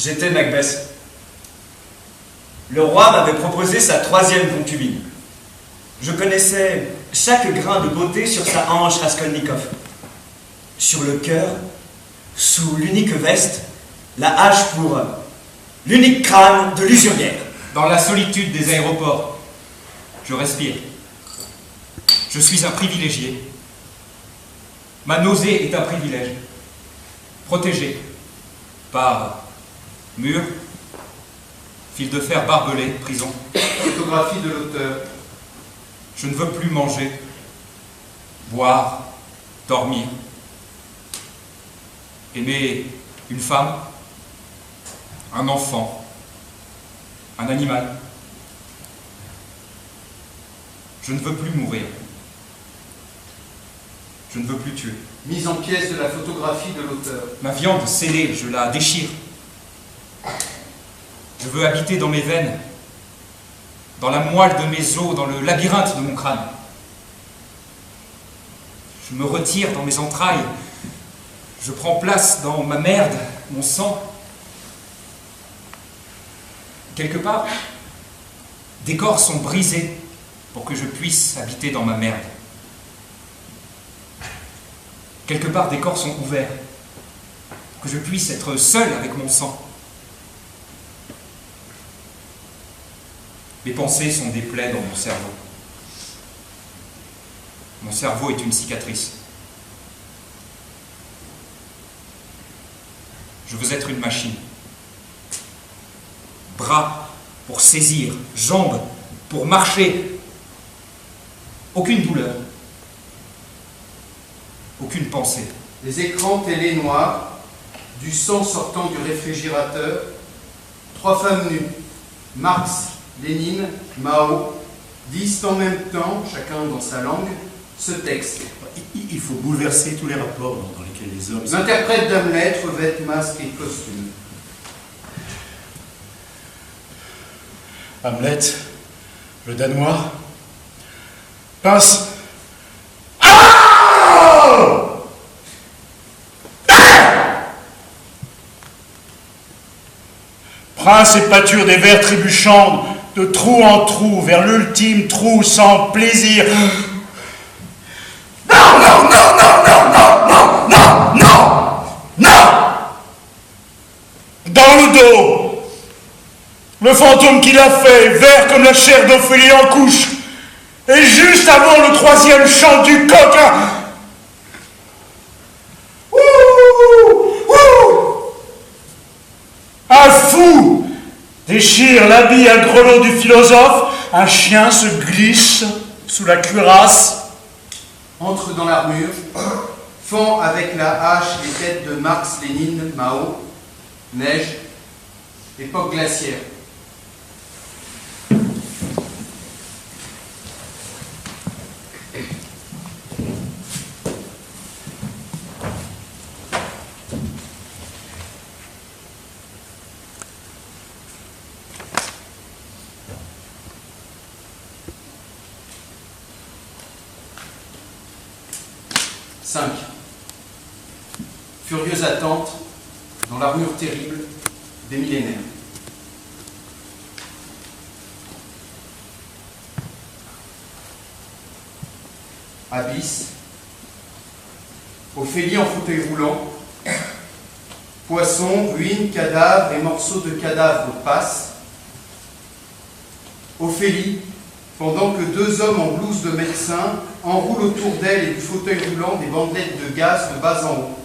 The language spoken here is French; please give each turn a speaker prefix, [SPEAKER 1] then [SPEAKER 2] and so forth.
[SPEAKER 1] J'étais Macbeth. Le roi m'avait proposé sa 3e concubine. Je connaissais chaque grain de beauté sur sa hanche Raskolnikov. Sur le cœur, sous l'unique veste, la hache pour l'unique crâne de l'usurière.
[SPEAKER 2] Dans la solitude des aéroports, je respire. Je suis un privilégié. Ma nausée est un privilège. Protégé par mur, fil de fer barbelé, prison.
[SPEAKER 3] Photographie de l'auteur.
[SPEAKER 2] Je ne veux plus manger, boire, dormir. Aimer une femme, un enfant, un animal. Je ne veux plus mourir. Je ne veux plus tuer.
[SPEAKER 3] Mise en pièces de la photographie de l'auteur.
[SPEAKER 2] Ma viande scellée, je la déchire. Je veux habiter dans mes veines, dans la moelle de mes os, dans le labyrinthe de mon crâne. Je me retire dans mes entrailles. Je prends place dans ma merde, mon sang. Quelque part, des corps sont brisés pour que je puisse habiter dans ma merde. Quelque part, des corps sont ouverts pour que je puisse être seul avec mon sang. Mes pensées sont des plaies dans mon cerveau. Mon cerveau est une cicatrice. Je veux être une machine. Bras pour saisir, jambes pour marcher. Aucune douleur. Aucune pensée.
[SPEAKER 3] Les écrans télé noirs, du sang sortant du réfrigérateur, 3 femmes nues, Marx, Lénine, Mao, disent en même temps, chacun dans sa langue, ce texte.
[SPEAKER 4] Il faut bouleverser tous les rapports dans lesquels les hommes...
[SPEAKER 3] L'interprète d'Hamlet revêt masque et costume.
[SPEAKER 4] Hamlet, le Danois, pince... Prince et pâture des vers trébuchants, de trou en trou, vers l'ultime trou sans plaisir. Non, non, non, non, non, non, non, non, non, non. Dans le dos, le fantôme qui l'a fait, vert comme la chair d'Ophélie en couche, et juste avant le 3e chant du coq, un fou déchire l'habit à grelot du philosophe, un chien se glisse sous la cuirasse.
[SPEAKER 3] Entre dans l'armure, fend avec la hache les têtes de Marx, Lénine, Mao, neige, époque glaciaire. Furieuse attente dans l'armure terrible des millénaires. Abysse. Ophélie en fauteuil roulant. Poissons, ruines, cadavres et morceaux de cadavres passent. Ophélie, pendant que 2 hommes en blouse de médecin enroulent autour d'elle et du fauteuil roulant des bandelettes de gaz de bas en haut.